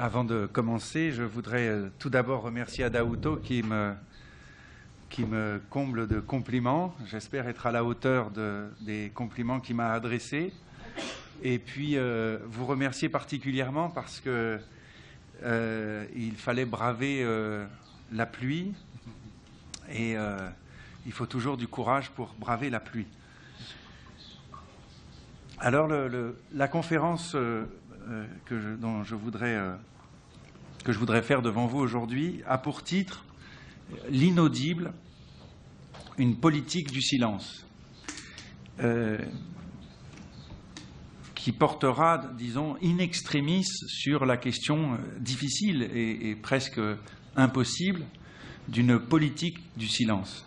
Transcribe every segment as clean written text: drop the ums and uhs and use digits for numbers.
Avant de commencer, je voudrais tout d'abord remercier Adauto qui me comble de compliments. J'espère être à la hauteur des compliments qu'il m'a adressés. Et puis, vous remercier particulièrement parce que il fallait braver la pluie. Et il faut toujours du courage pour braver la pluie. Alors, la conférence que je voudrais faire devant vous aujourd'hui a pour titre « L'inaudible, une politique du silence », qui portera, disons, in extremis sur la question difficile et presque impossible d'une politique du silence.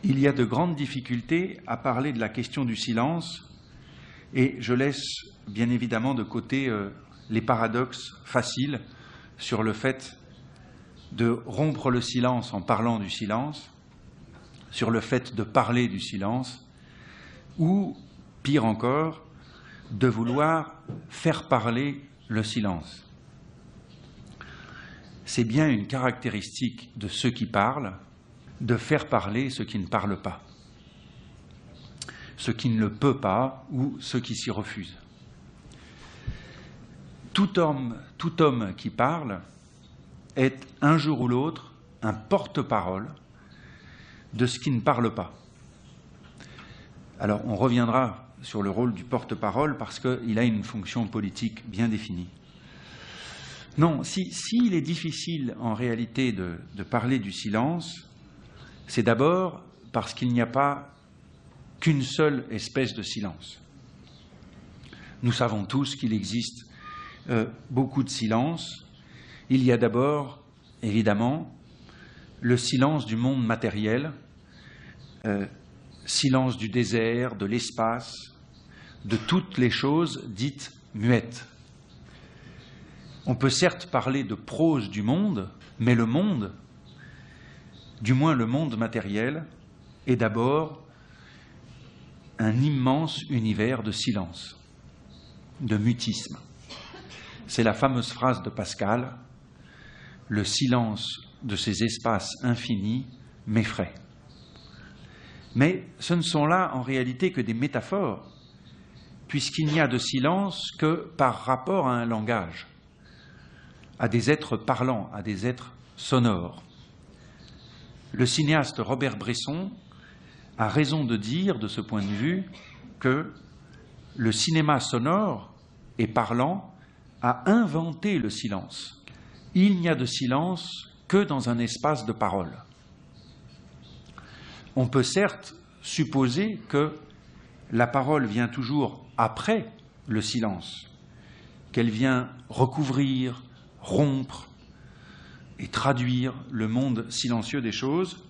Il y a de grandes difficultés à parler de la question du silence et je laisse bien évidemment de côté les paradoxes faciles sur le fait de rompre le silence en parlant du silence, sur le fait de parler du silence, ou, pire encore, de vouloir faire parler le silence. C'est bien une caractéristique de ceux qui parlent, de faire parler ceux qui ne parlent pas, ceux qui ne le peuvent pas ou ceux qui s'y refusent. Tout homme qui parle est un jour ou l'autre un porte-parole de ce qui ne parle pas. Alors on reviendra sur le rôle du porte-parole parce qu'il a une fonction politique bien définie. Non, s'il est difficile en réalité de parler du silence, c'est d'abord parce qu'il n'y a pas qu'une seule espèce de silence. Nous savons tous qu'il existe beaucoup de silences. Il y a d'abord, évidemment, le silence du monde matériel, silence du désert, de l'espace, de toutes les choses dites muettes. On peut certes parler de prose du monde, mais le monde, du moins le monde matériel, est d'abord un immense univers de silence, de mutisme. C'est la fameuse phrase de Pascal, « Le silence de ces espaces infinis m'effraie ». Mais ce ne sont là en réalité que des métaphores, puisqu'il n'y a de silence que par rapport à un langage, à des êtres parlants, à des êtres sonores. Le cinéaste Robert Bresson a raison de dire, de ce point de vue, que le cinéma sonore et parlant a inventé le silence. Il n'y a de silence que dans un espace de parole. On peut certes supposer que la parole vient toujours après le silence, qu'elle vient recouvrir, rompre et traduire le monde silencieux des choses,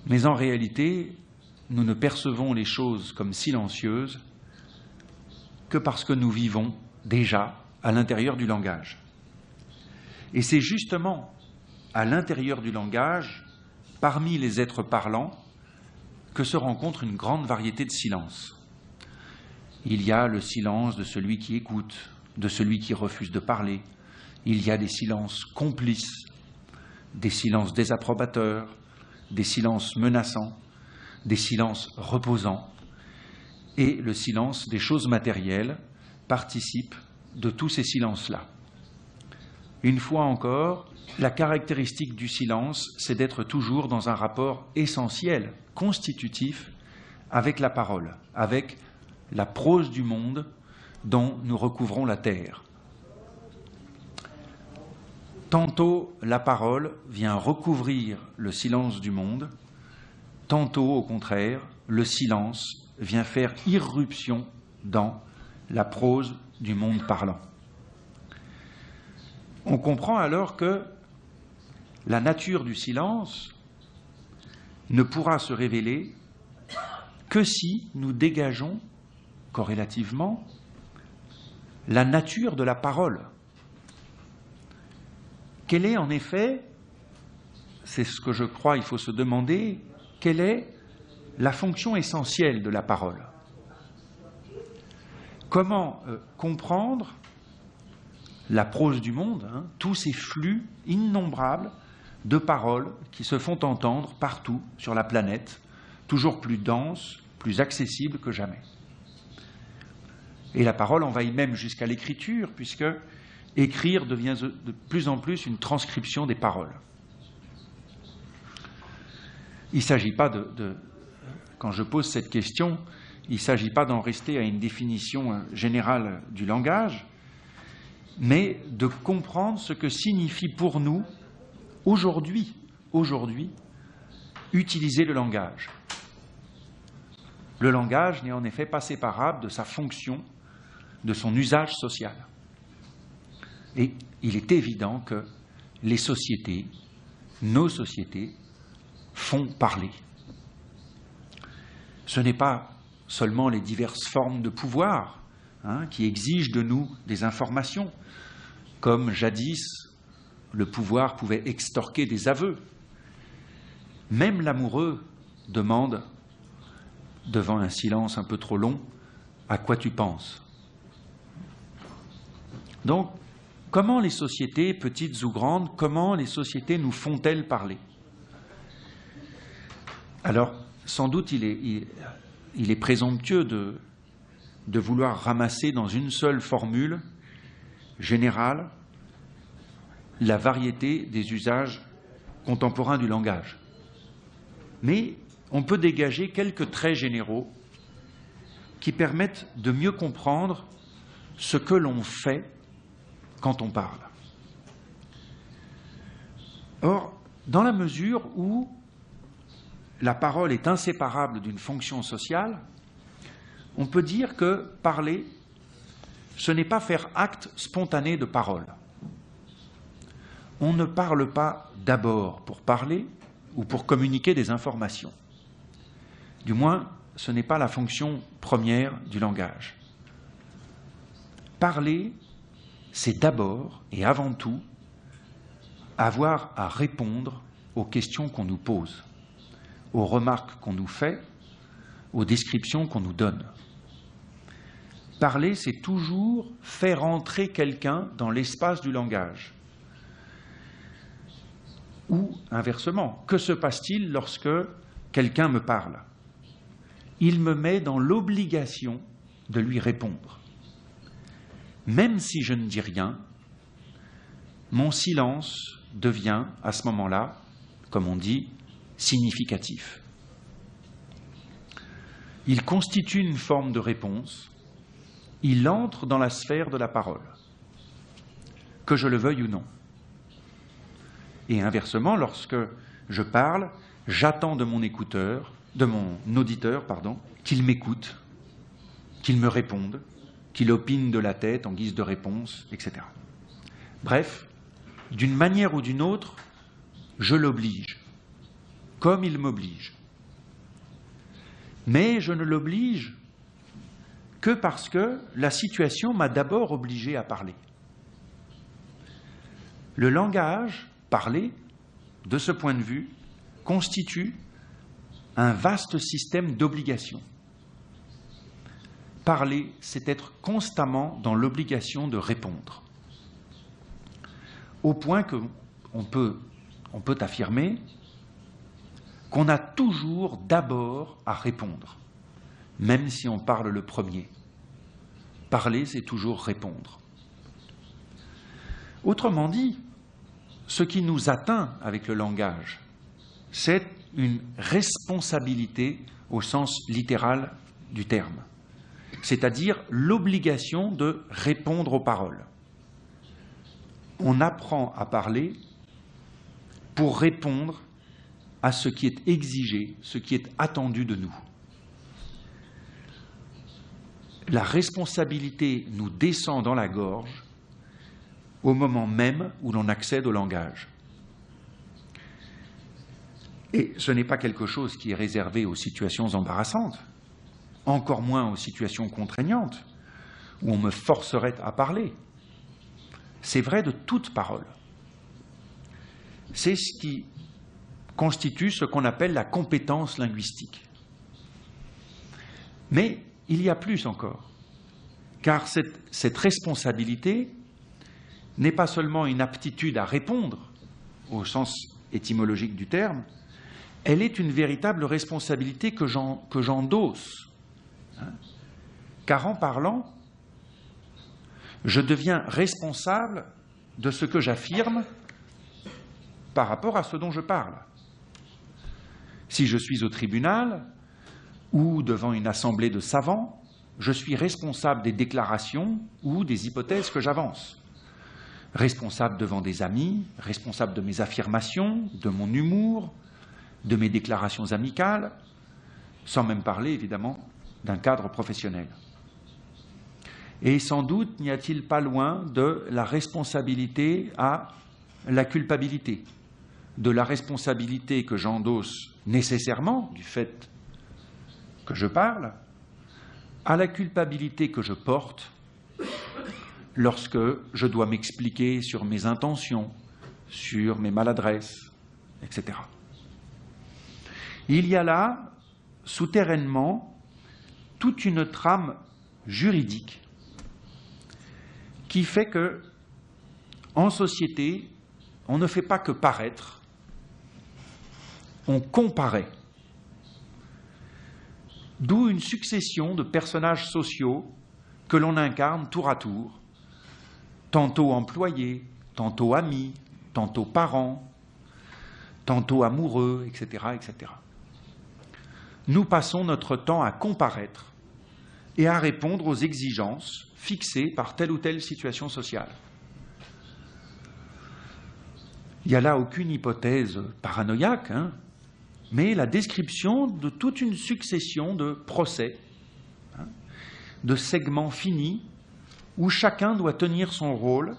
mais en réalité, nous ne percevons les choses comme silencieuses que parce que nous vivons déjà à l'intérieur du langage. Et c'est justement à l'intérieur du langage, parmi les êtres parlants, que se rencontre une grande variété de silences. Il y a le silence de celui qui écoute, de celui qui refuse de parler. Il y a des silences complices, des silences désapprobateurs, des silences menaçants, des silences reposants. Et le silence des choses matérielles participe de tous ces silences-là. Une fois encore, la caractéristique du silence, c'est d'être toujours dans un rapport essentiel, constitutif, avec la parole, avec la prose du monde dont nous recouvrons la terre. Tantôt, la parole vient recouvrir le silence du monde, tantôt, au contraire, le silence vient faire irruption dans la prose du monde parlant. On comprend alors que la nature du silence ne pourra se révéler que si nous dégageons corrélativement la nature de la parole. Quelle est en effet, c'est ce que je crois il faut se demander, quelle est la fonction essentielle de la parole? Comment comprendre la prose du monde, hein, tous ces flux innombrables de paroles qui se font entendre partout sur la planète, toujours plus denses, plus accessibles que jamais. Et la parole envahit même jusqu'à l'écriture, puisque écrire devient de plus en plus une transcription des paroles. Il ne s'agit pas quand je pose cette question, il ne s'agit pas d'en rester à une définition générale du langage, mais de comprendre ce que signifie pour nous, aujourd'hui, utiliser le langage. Le langage n'est en effet pas séparable de sa fonction, de son usage social. Et il est évident que les sociétés, nos sociétés, font parler. Ce n'est pas seulement les diverses formes de pouvoir qui exigent de nous des informations, comme jadis le pouvoir pouvait extorquer des aveux. Même l'amoureux demande, devant un silence un peu trop long, « À quoi tu penses ?» Donc, comment les sociétés, petites ou grandes, comment les sociétés nous font-elles parler? Alors, sans doute, il est présomptueux de vouloir ramasser dans une seule formule générale la variété des usages contemporains du langage. Mais on peut dégager quelques traits généraux qui permettent de mieux comprendre ce que l'on fait quand on parle. Or, dans la mesure où la parole est inséparable d'une fonction sociale, on peut dire que parler, ce n'est pas faire acte spontané de parole. On ne parle pas d'abord pour parler ou pour communiquer des informations. Du moins, ce n'est pas la fonction première du langage. Parler, c'est d'abord et avant tout avoir à répondre aux questions qu'on nous pose, aux remarques qu'on nous fait, aux descriptions qu'on nous donne. Parler, c'est toujours faire entrer quelqu'un dans l'espace du langage. Ou, inversement, que se passe-t-il lorsque quelqu'un me parle? Il me met dans l'obligation de lui répondre. Même si je ne dis rien, mon silence devient, à ce moment-là, comme on dit, significatif. Il constitue une forme de réponse, il entre dans la sphère de la parole, que je le veuille ou non. Et inversement, lorsque je parle, j'attends de mon auditeur, qu'il m'écoute, qu'il me réponde, qu'il opine de la tête en guise de réponse, etc. Bref, d'une manière ou d'une autre, je l'oblige, comme il m'oblige. Mais je ne l'oblige que parce que la situation m'a d'abord obligé à parler. Le langage, parler, de ce point de vue, constitue un vaste système d'obligations. Parler, c'est être constamment dans l'obligation de répondre. Au point qu'on peut affirmer qu'on a toujours d'abord à répondre, même si on parle le premier. Parler, c'est toujours répondre. Autrement dit, ce qui nous atteint avec le langage, c'est une responsabilité au sens littéral du terme, c'est-à-dire l'obligation de répondre aux paroles. On apprend à parler pour répondre à ce qui est exigé, ce qui est attendu de nous. La responsabilité nous descend dans la gorge au moment même où l'on accède au langage. Et ce n'est pas quelque chose qui est réservé aux situations embarrassantes, encore moins aux situations contraignantes, où on me forcerait à parler. C'est vrai de toute parole. C'est ce qui constitue ce qu'on appelle la compétence linguistique. Mais il y a plus encore, car cette responsabilité n'est pas seulement une aptitude à répondre, au sens étymologique du terme, elle est une véritable responsabilité que j'endosse. Car en parlant, je deviens responsable de ce que j'affirme par rapport à ce dont je parle. Si je suis au tribunal ou devant une assemblée de savants, je suis responsable des déclarations ou des hypothèses que j'avance. Responsable devant des amis, responsable de mes affirmations, de mon humour, de mes déclarations amicales, sans même parler évidemment d'un cadre professionnel. Et sans doute n'y a-t-il pas loin de la responsabilité à la culpabilité, de la responsabilité que j'endosse nécessairement du fait que je parle, à la culpabilité que je porte lorsque je dois m'expliquer sur mes intentions, sur mes maladresses, etc. Il y a là, souterrainement, toute une trame juridique qui fait que, en société, on ne fait pas que paraître, on comparaît. D'où une succession de personnages sociaux que l'on incarne tour à tour, tantôt employés, tantôt amis, tantôt parents, tantôt amoureux, etc., etc. Nous passons notre temps à comparaître et à répondre aux exigences fixées par telle ou telle situation sociale. Il n'y a là aucune hypothèse paranoïaque, mais la description de toute une succession de procès, de segments finis, où chacun doit tenir son rôle,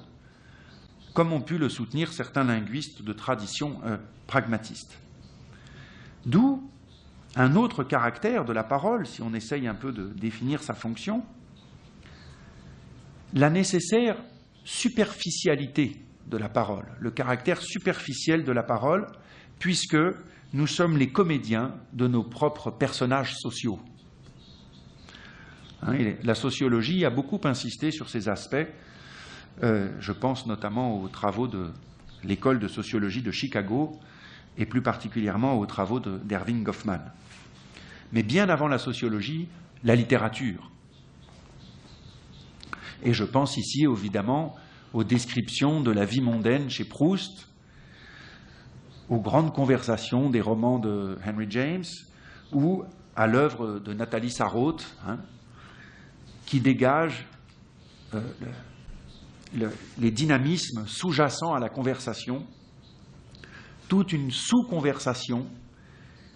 comme ont pu le soutenir certains linguistes de tradition pragmatiste. D'où un autre caractère de la parole, si on essaye un peu de définir sa fonction, la nécessaire superficialité de la parole, le caractère superficiel de la parole, puisque nous sommes les comédiens de nos propres personnages sociaux. La sociologie a beaucoup insisté sur ces aspects. Je pense notamment aux travaux de l'école de sociologie de Chicago et plus particulièrement aux travaux d'Erving Goffman. Mais bien avant la sociologie, la littérature. Et je pense ici évidemment aux descriptions de la vie mondaine chez Proust, aux grandes conversations des romans de Henry James ou à l'œuvre de Nathalie Sarraute, qui dégage les dynamismes sous-jacents à la conversation, toute une sous-conversation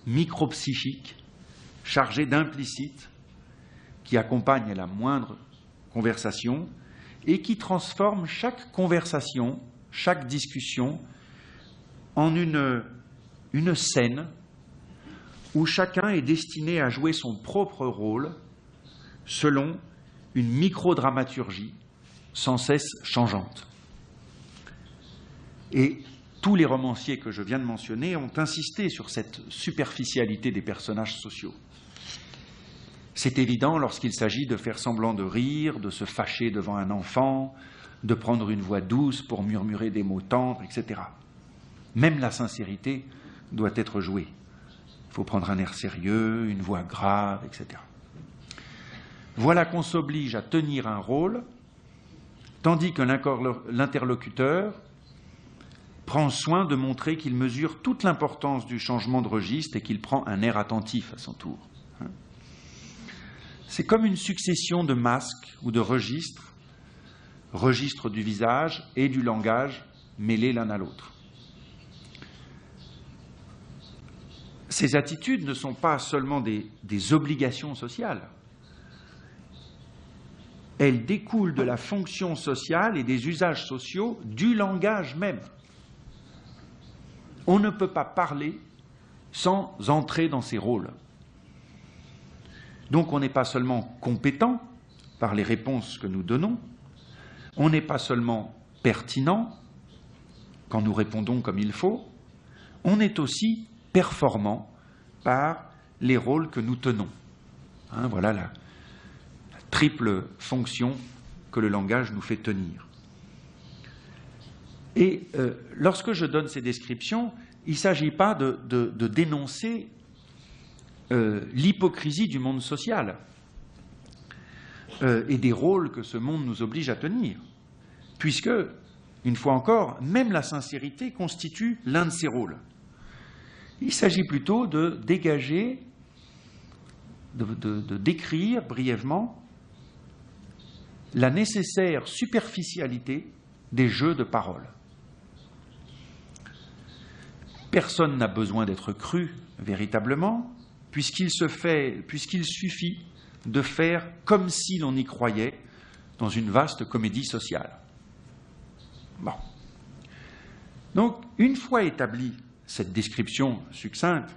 micropsychique chargée d'implicites qui accompagne la moindre conversation et qui transforme chaque conversation, chaque discussion en une scène où chacun est destiné à jouer son propre rôle selon une microdramaturgie sans cesse changeante. Et tous les romanciers que je viens de mentionner ont insisté sur cette superficialité des personnages sociaux. C'est évident lorsqu'il s'agit de faire semblant de rire, de se fâcher devant un enfant, de prendre une voix douce pour murmurer des mots tendres, etc. Même la sincérité doit être jouée. Il faut prendre un air sérieux, une voix grave, etc. Voilà qu'on s'oblige à tenir un rôle, tandis que l'interlocuteur prend soin de montrer qu'il mesure toute l'importance du changement de registre et qu'il prend un air attentif à son tour. C'est comme une succession de masques ou de registres, registres du visage et du langage mêlés l'un à l'autre. Ces attitudes ne sont pas seulement des obligations sociales. Elles découlent de la fonction sociale et des usages sociaux du langage même. On ne peut pas parler sans entrer dans ces rôles. Donc on n'est pas seulement compétent par les réponses que nous donnons, on n'est pas seulement pertinent quand nous répondons comme il faut, on est aussi performant par les rôles que nous tenons. Voilà la triple fonction que le langage nous fait tenir. Et lorsque je donne ces descriptions, il ne s'agit pas de dénoncer l'hypocrisie du monde social et des rôles que ce monde nous oblige à tenir, puisque, une fois encore, même la sincérité constitue l'un de ces rôles. Il s'agit plutôt de dégager, de décrire brièvement la nécessaire superficialité des jeux de parole. Personne n'a besoin d'être cru véritablement, puisqu'il suffit de faire comme si l'on y croyait dans une vaste comédie sociale. Bon. Donc, une fois établie cette description succincte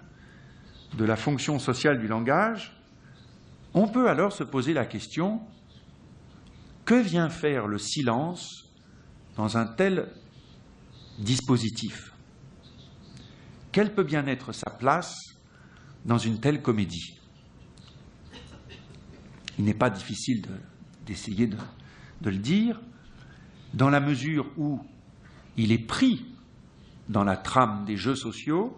de la fonction sociale du langage, on peut alors se poser la question: que vient faire le silence dans un tel dispositif? Quelle peut bien être sa place dans une telle comédie? Il n'est pas difficile d'essayer de le dire, dans la mesure où il est pris dans la trame des jeux sociaux,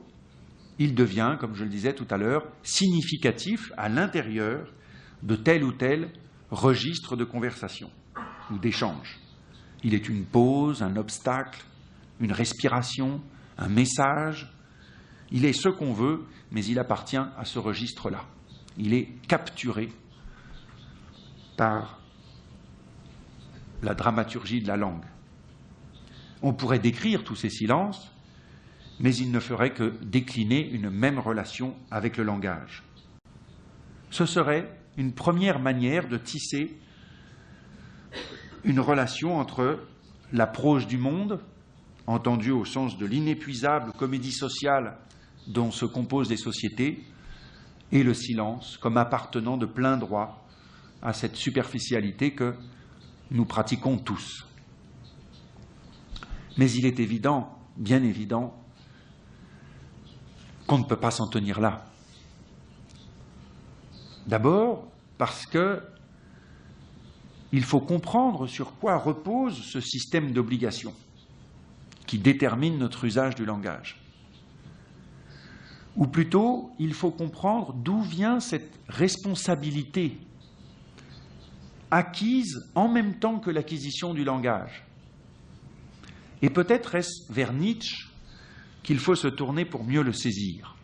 il devient, comme je le disais tout à l'heure, significatif à l'intérieur de tel ou tel registre de conversation ou d'échange. Il est une pause, un obstacle, une respiration, un message. Il est ce qu'on veut, mais il appartient à ce registre-là. Il est capturé par la dramaturgie de la langue. On pourrait décrire tous ces silences, mais il ne ferait que décliner une même relation avec le langage. Ce serait une première manière de tisser une relation entre la prose du monde, entendue au sens de l'inépuisable comédie sociale dont se composent les sociétés, et le silence comme appartenant de plein droit à cette superficialité que nous pratiquons tous. Mais il est évident, bien évident, qu'on ne peut pas s'en tenir là. D'abord, parce que il faut comprendre sur quoi repose ce système d'obligation qui détermine notre usage du langage. Ou plutôt, il faut comprendre d'où vient cette responsabilité acquise en même temps que l'acquisition du langage. Et peut-être est-ce vers Nietzsche qu'il faut se tourner pour mieux le saisir.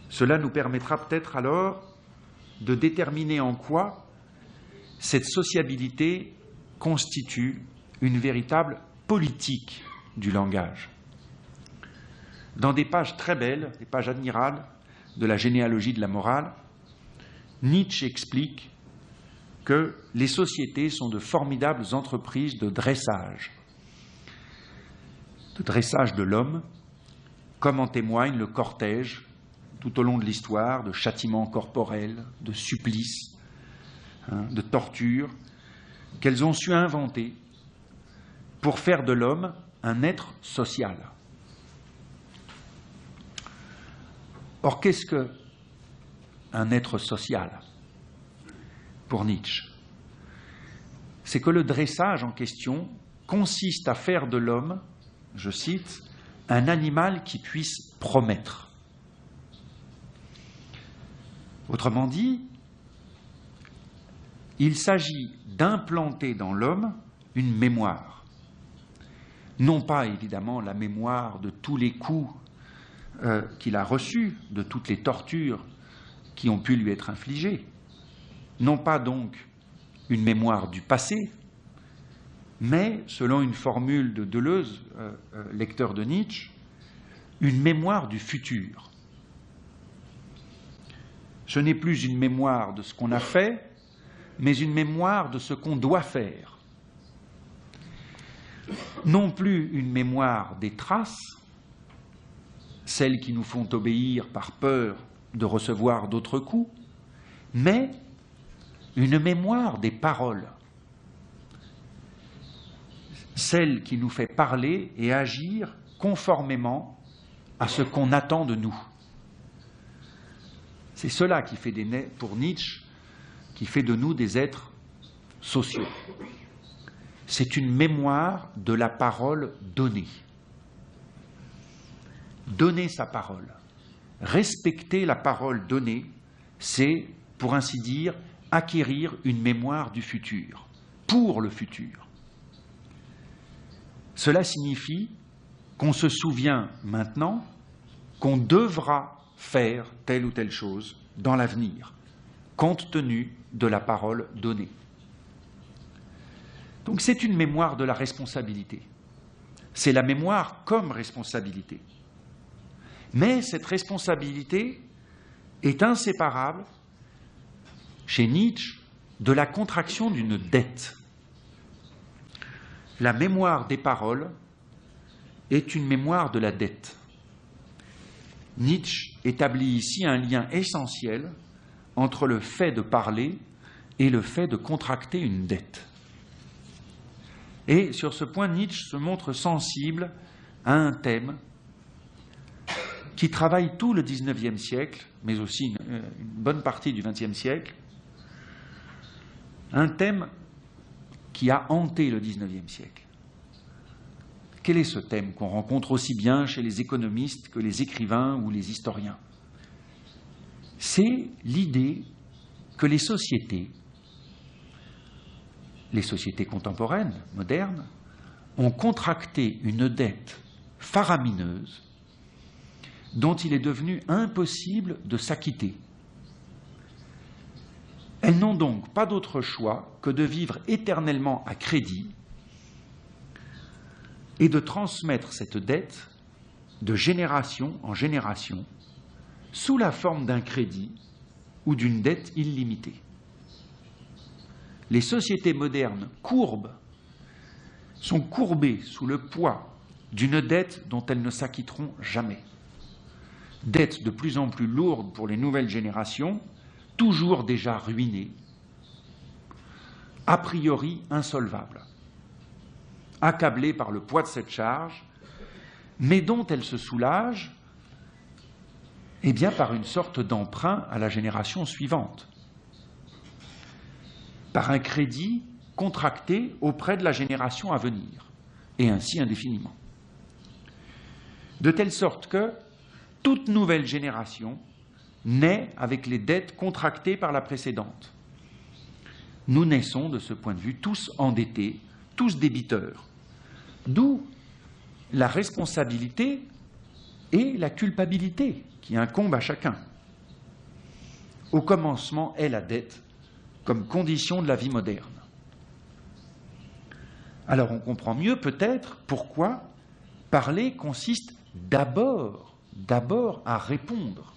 Cela nous permettra peut-être alors de déterminer en quoi cette sociabilité constitue une véritable politique du langage. Dans des pages très belles, des pages admirables de la généalogie de la morale, Nietzsche explique que les sociétés sont de formidables entreprises de dressage de l'homme, comme en témoigne le cortège, tout au long de l'histoire, de châtiments corporels, de supplices, de tortures, qu'elles ont su inventer pour faire de l'homme un être social. Or, qu'est-ce qu'un être social pour Nietzsche? C'est que le dressage en question consiste à faire de l'homme, je cite, un animal qui puisse promettre. Autrement dit, il s'agit d'implanter dans l'homme une mémoire. Non pas évidemment la mémoire de tous les coups qu'il a reçus, de toutes les tortures qui ont pu lui être infligées. Non pas donc une mémoire du passé, mais, selon une formule de Deleuze, lecteur de Nietzsche, une mémoire du futur. Ce n'est plus une mémoire de ce qu'on a fait, mais une mémoire de ce qu'on doit faire. Non plus une mémoire des traces, celles qui nous font obéir par peur de recevoir d'autres coups, mais une mémoire des paroles, celle qui nous fait parler et agir conformément à ce qu'on attend de nous. C'est cela qui fait pour Nietzsche, qui fait de nous des êtres sociaux. c'est une mémoire de la parole donnée. Donner sa parole, respecter la parole donnée, c'est, pour ainsi dire, acquérir une mémoire du futur, pour le futur. Cela signifie qu'on se souvient maintenant qu'on devra faire telle ou telle chose dans l'avenir, compte tenu de la parole donnée. Donc c'est une mémoire de la responsabilité. C'est la mémoire comme responsabilité. Mais cette responsabilité est inséparable, chez Nietzsche, de la contraction d'une dette. La mémoire des paroles est une mémoire de la dette. Nietzsche établit ici un lien essentiel entre le fait de parler et le fait de contracter une dette. Et sur ce point, Nietzsche se montre sensible à un thème qui travaille tout le XIXe siècle, mais aussi une bonne partie du XXe siècle, un thème qui a hanté le XIXe siècle. Quel est ce thème qu'on rencontre aussi bien chez les économistes que les écrivains ou les historiens? C'est l'idée que les sociétés contemporaines, modernes, ont contracté une dette faramineuse dont il est devenu impossible de s'acquitter. Elles n'ont donc pas d'autre choix que de vivre éternellement à crédit et de transmettre cette dette de génération en génération sous la forme d'un crédit ou d'une dette illimitée. Les sociétés modernes sont courbées sous le poids d'une dette dont elles ne s'acquitteront jamais. Dette de plus en plus lourde pour les nouvelles générations, toujours déjà ruinées, a priori insolvables, accablées par le poids de cette charge, mais dont elles se soulagent par une sorte d'emprunt à la génération suivante, par un crédit contracté auprès de la génération à venir, et ainsi indéfiniment. De telle sorte que toute nouvelle génération naît avec les dettes contractées par la précédente. Nous naissons, de ce point de vue, tous endettés, tous débiteurs. D'où la responsabilité et la culpabilité qui incombent à chacun. Au commencement est la dette comme condition de la vie moderne. Alors on comprend mieux peut-être pourquoi parler consiste d'abord à répondre.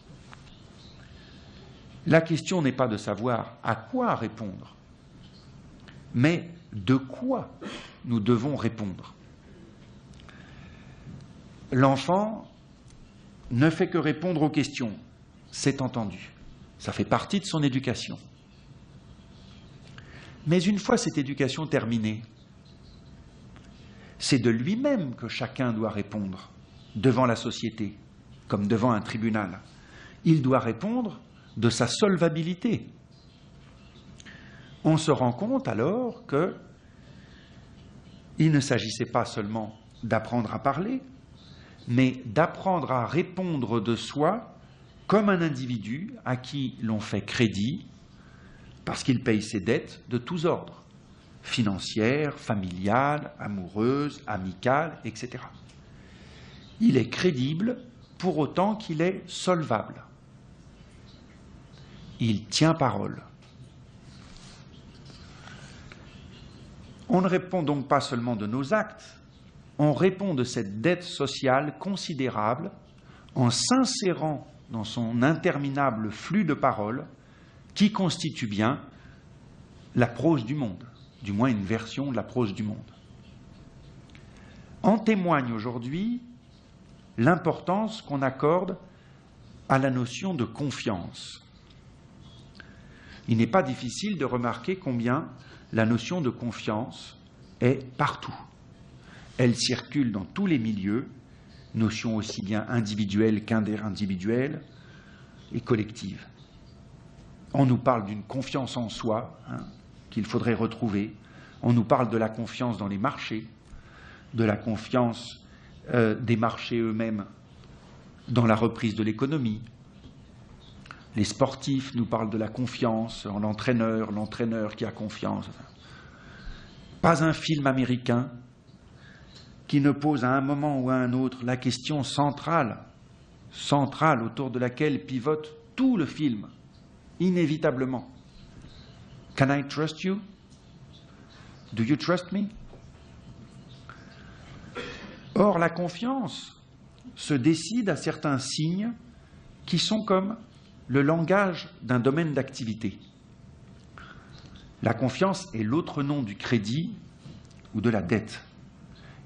La question n'est pas de savoir à quoi répondre, mais de quoi nous devons répondre. L'enfant ne fait que répondre aux questions, c'est entendu. Ça fait partie de son éducation. Mais une fois cette éducation terminée, c'est de lui-même que chacun doit répondre devant la société, comme devant un tribunal. Il doit répondre de sa solvabilité. On se rend compte alors qu'il ne s'agissait pas seulement d'apprendre à parler, mais d'apprendre à répondre de soi comme un individu à qui l'on fait crédit parce qu'il paye ses dettes de tous ordres, financières, familiales, amoureuses, amicales, etc. Il est crédible pour autant qu'il est solvable. Il tient parole. On ne répond donc pas seulement de nos actes, on répond de cette dette sociale considérable en s'insérant dans son interminable flux de paroles qui constitue bien la prose du monde, du moins une version de la prose du monde. En témoigne aujourd'hui l'importance qu'on accorde à la notion de confiance. Il n'est pas difficile de remarquer combien la notion de confiance est partout. Elle circule dans tous les milieux, notion aussi bien individuelle qu'individuelle et collective. On nous parle d'une confiance en soi qu'il faudrait retrouver. On nous parle de la confiance dans les marchés, de la confiance des marchés eux-mêmes dans la reprise de l'économie. Les sportifs nous parlent de la confiance en l'entraîneur, l'entraîneur qui a confiance. Pas un film américain qui ne pose à un moment ou à un autre la question centrale autour de laquelle pivote tout le film, inévitablement. Can I trust you? Do you trust me? Or, la confiance se décide à certains signes qui sont comme le langage d'un domaine d'activité. La confiance est l'autre nom du crédit ou de la dette.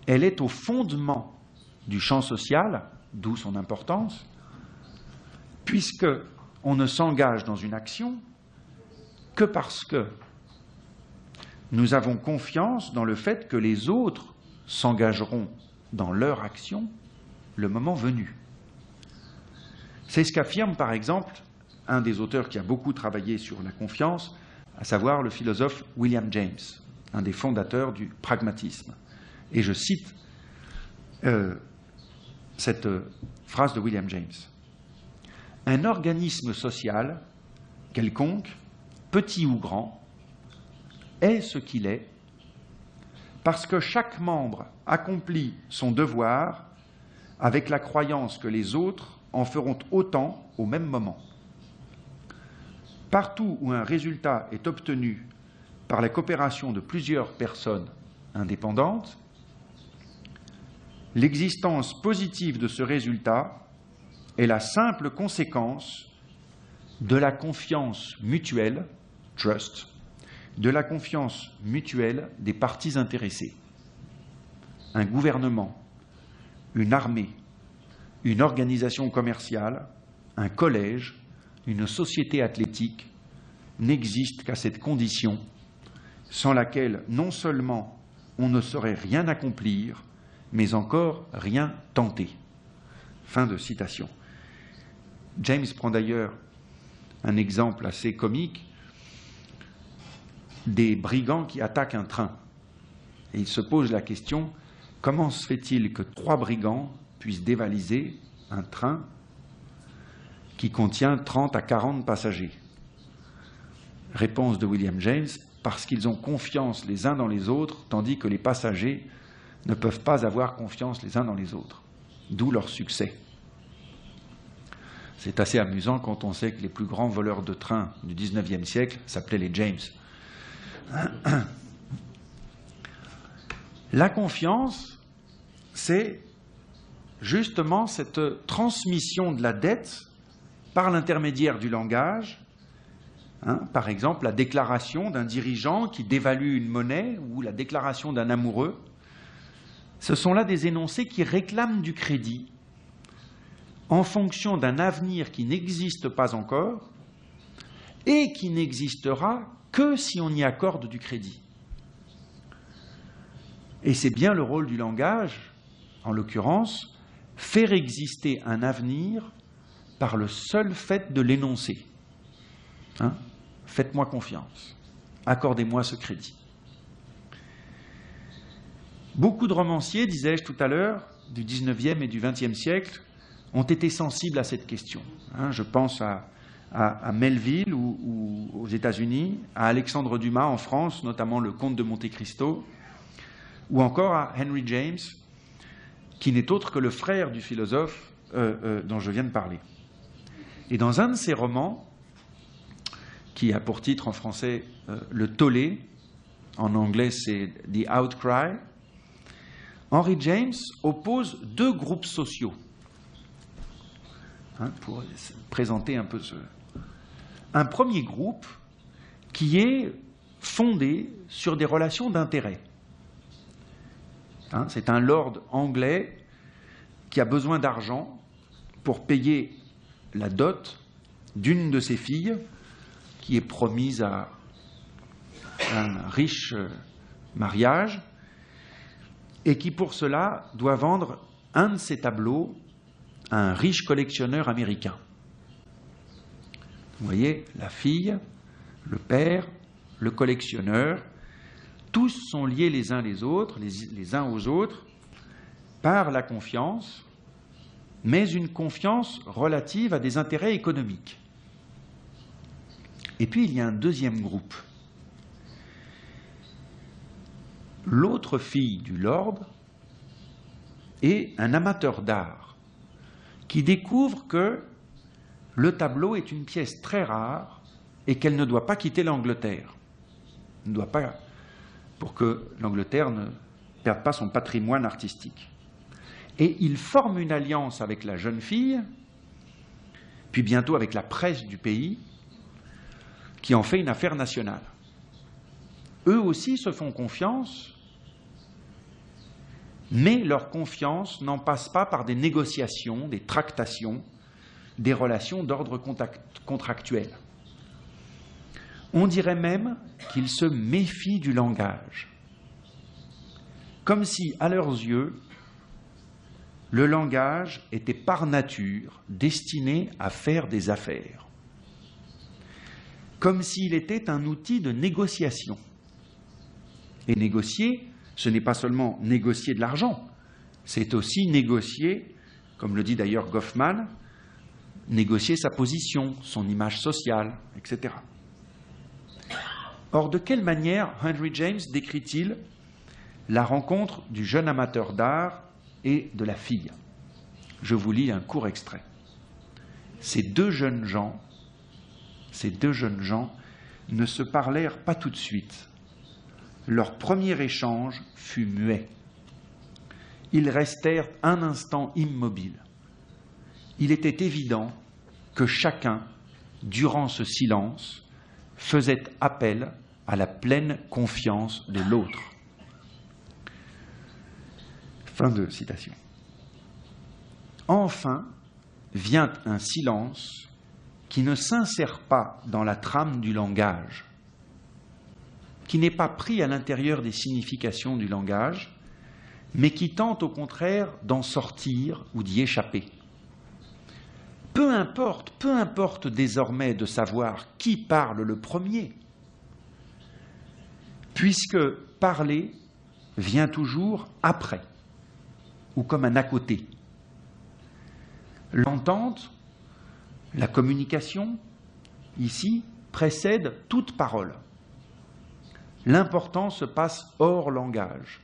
Elle est au fondement du champ social, d'où son importance, puisque on ne s'engage dans une action que parce que nous avons confiance dans le fait que les autres s'engageront dans leur action le moment venu. C'est ce qu'affirme par exemple un des auteurs qui a beaucoup travaillé sur la confiance, à savoir le philosophe William James, un des fondateurs du pragmatisme. Et je cite cette phrase de William James. « Un organisme social quelconque, petit ou grand, est ce qu'il est, parce que chaque membre accomplit son devoir avec la croyance que les autres en feront autant au même moment. Partout où un résultat est obtenu par la coopération de plusieurs personnes indépendantes, l'existence positive de ce résultat est la simple conséquence de la confiance mutuelle, trust, de la confiance mutuelle des parties intéressées. Un gouvernement, une armée, une organisation commerciale, un collège, une société athlétique n'existent qu'à cette condition, sans laquelle non seulement on ne saurait rien accomplir, mais encore rien tenter. » Fin de citation. James prend d'ailleurs un exemple assez comique des brigands qui attaquent un train. Et il se pose la question, comment se fait-il que 3 brigands puissent dévaliser un train qui contient 30 à 40 passagers? Réponse de William James, parce qu'ils ont confiance les uns dans les autres, tandis que les passagers ne peuvent pas avoir confiance les uns dans les autres. D'où leur succès. C'est assez amusant quand on sait que les plus grands voleurs de trains du XIXe siècle s'appelaient les James. La confiance, c'est justement cette transmission de la dette par l'intermédiaire du langage. Par exemple, la déclaration d'un dirigeant qui dévalue une monnaie ou la déclaration d'un amoureux. Ce sont là des énoncés qui réclament du crédit en fonction d'un avenir qui n'existe pas encore et qui n'existera que si on y accorde du crédit. Et c'est bien le rôle du langage, en l'occurrence, faire exister un avenir par le seul fait de l'énoncer. Faites-moi confiance, accordez-moi ce crédit. Beaucoup de romanciers, disais-je tout à l'heure, du XIXe et du XXe siècle, ont été sensibles à cette question. Je pense à Melville ou aux États-Unis, à Alexandre Dumas en France, notamment le Comte de Monte Cristo, ou encore à Henry James, qui n'est autre que le frère du philosophe dont je viens de parler. Et dans un de ses romans, qui a pour titre en français Le Tollé, en anglais c'est The Outcry, Henry James oppose 2 groupes sociaux. Pour présenter un peu un premier groupe qui est fondé sur des relations d'intérêt. C'est un lord anglais qui a besoin d'argent pour payer la dot d'une de ses filles qui est promise à un riche mariage et qui pour cela doit vendre un de ses tableaux à un riche collectionneur américain. Vous voyez, la fille, le père, le collectionneur, Tous sont liés les uns les autres, les uns aux autres, par la confiance, mais une confiance relative à des intérêts économiques. Et puis il y a un deuxième groupe. L'autre fille du lord est un amateur d'art qui découvre que le tableau est une pièce très rare et qu'elle ne doit pas quitter l'Angleterre. Ne doit pas, pour que l'Angleterre ne perde pas son patrimoine artistique. Et il forme une alliance avec la jeune fille, puis bientôt avec la presse du pays, qui en fait une affaire nationale. Eux aussi se font confiance, mais leur confiance n'en passe pas par des négociations, des tractations, des relations d'ordre contractuel. On dirait même qu'ils se méfient du langage, comme si, à leurs yeux, le langage était par nature destiné à faire des affaires, comme s'il était un outil de négociation. Et négocier, ce n'est pas seulement négocier de l'argent, c'est aussi négocier, comme le dit d'ailleurs Goffman, négocier sa position, son image sociale, etc. Or, de quelle manière Henry James décrit-il la rencontre du jeune amateur d'art et de la fille? Je vous lis un court extrait. Ces deux jeunes gens ne se parlèrent pas tout de suite. Leur premier échange fut muet. Ils restèrent un instant immobiles. Il était évident que chacun, durant ce silence, faisait appel à la pleine confiance de l'autre. Fin de citation. Enfin, vient un silence qui ne s'insère pas dans la trame du langage, qui n'est pas pris à l'intérieur des significations du langage, mais qui tente au contraire d'en sortir ou d'y échapper. Peu importe désormais de savoir qui parle le premier, puisque parler vient toujours après, ou comme un à côté. L'entente, la communication, ici, précède toute parole. L'important se passe hors langage,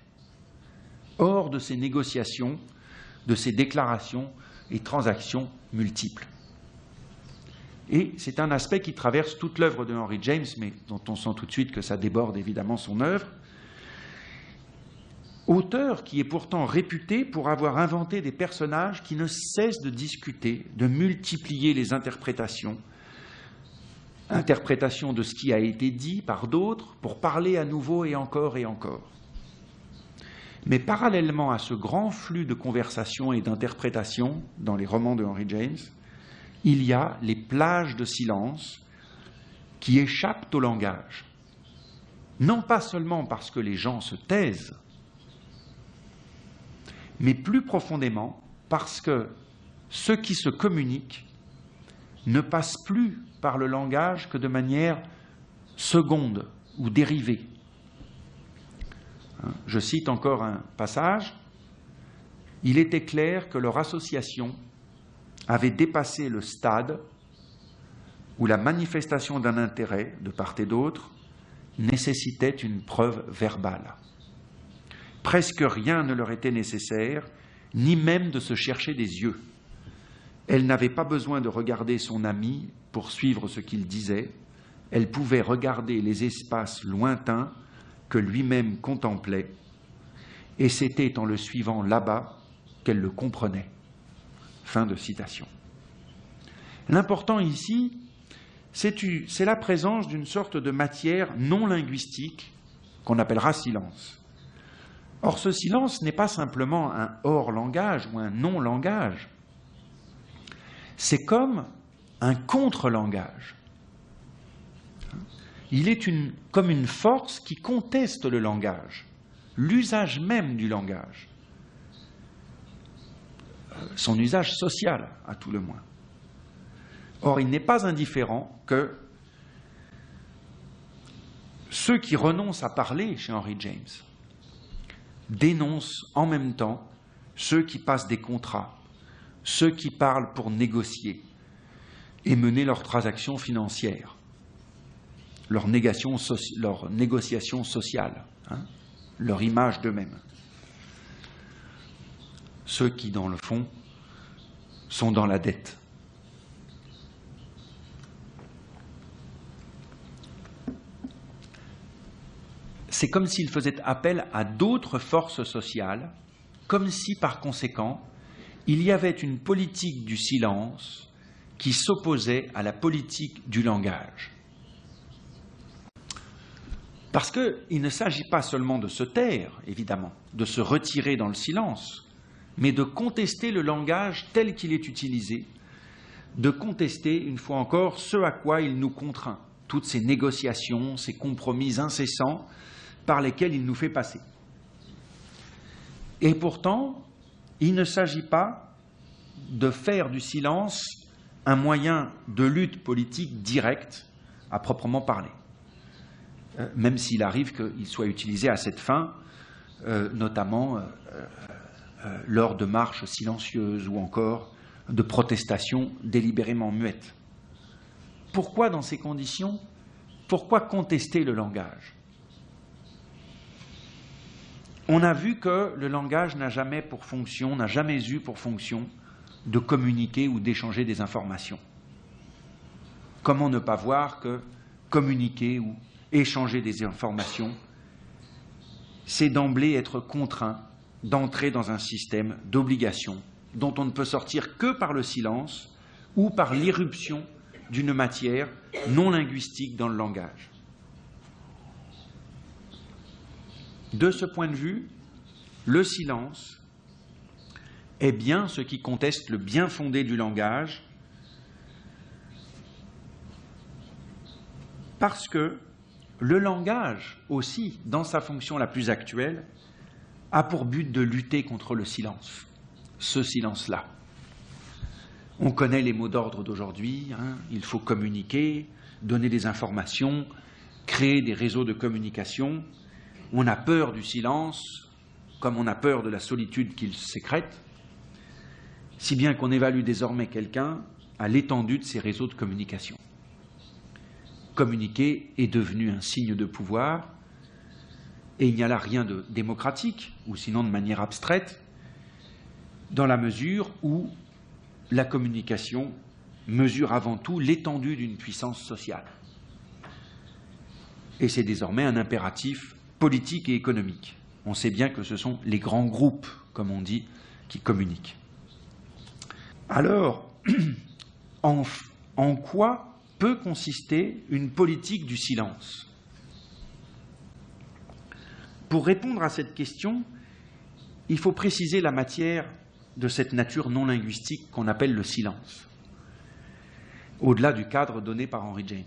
hors de ces négociations, de ces déclarations et transactions multiples. Et c'est un aspect qui traverse toute l'œuvre de Henry James, mais dont on sent tout de suite que ça déborde évidemment son œuvre. Auteur qui est pourtant réputé pour avoir inventé des personnages qui ne cessent de discuter, de multiplier les interprétations de ce qui a été dit par d'autres, pour parler à nouveau et encore et encore. Mais parallèlement à ce grand flux de conversations et d'interprétations dans les romans de Henry James, il y a les plages de silence qui échappent au langage. Non pas seulement parce que les gens se taisent, mais plus profondément parce que ceux qui se communiquent ne passent plus par le langage que de manière seconde ou dérivée. Je cite encore un passage. « Il était clair que leur association avait dépassé le stade où la manifestation d'un intérêt, de part et d'autre, nécessitait une preuve verbale. Presque rien ne leur était nécessaire, ni même de se chercher des yeux. Elle n'avait pas besoin de regarder son ami pour suivre ce qu'il disait. Elle pouvait regarder les espaces lointains que lui-même contemplait, et c'était en le suivant là-bas qu'elle le comprenait. » Fin de citation. L'important ici, c'est la présence d'une sorte de matière non linguistique qu'on appellera silence. Or, ce silence n'est pas simplement un hors-langage ou un non-langage. C'est comme un contre-langage. Il est comme une force qui conteste le langage, l'usage même du langage, son usage social, à tout le moins. Or, il n'est pas indifférent que ceux qui renoncent à parler chez Henry James dénoncent en même temps ceux qui passent des contrats, ceux qui parlent pour négocier et mener leurs transactions financières, leur négociation sociale, leur image d'eux-mêmes. Ceux qui, dans le fond, sont dans la dette. C'est comme s'ils faisaient appel à d'autres forces sociales, comme si, par conséquent, il y avait une politique du silence qui s'opposait à la politique du langage. Parce qu'il ne s'agit pas seulement de se taire, évidemment, de se retirer dans le silence, mais de contester le langage tel qu'il est utilisé, de contester, une fois encore, ce à quoi il nous contraint, toutes ces négociations, ces compromis incessants par lesquels il nous fait passer. Et pourtant, il ne s'agit pas de faire du silence un moyen de lutte politique directe à proprement parler, même s'il arrive qu'il soit utilisé à cette fin, notamment lors de marches silencieuses ou encore de protestations délibérément muettes. Pourquoi, dans ces conditions, pourquoi contester le langage ? On a vu que le langage n'a jamais eu pour fonction de communiquer ou d'échanger des informations. Comment ne pas voir que communiquer ou échanger des informations, c'est d'emblée être contraint d'entrer dans un système d'obligation dont on ne peut sortir que par le silence ou par l'irruption d'une matière non linguistique dans le langage. De ce point de vue, le silence est bien ce qui conteste le bien fondé du langage, parce que le langage aussi, dans sa fonction la plus actuelle, a pour but de lutter contre le silence, ce silence-là. On connaît les mots d'ordre d'aujourd'hui, il faut communiquer, donner des informations, créer des réseaux de communication. On a peur du silence, comme on a peur de la solitude qu'il sécrète, si bien qu'on évalue désormais quelqu'un à l'étendue de ces réseaux de communication. Communiquer est devenu un signe de pouvoir, et il n'y a là rien de démocratique, ou sinon de manière abstraite, dans la mesure où la communication mesure avant tout l'étendue d'une puissance sociale. Et c'est désormais un impératif politique et économique. On sait bien que ce sont les grands groupes, comme on dit, qui communiquent. Alors, en quoi peut consister une politique du silence ? Pour répondre à cette question, il faut préciser la matière de cette nature non linguistique qu'on appelle le silence, au-delà du cadre donné par Henry James.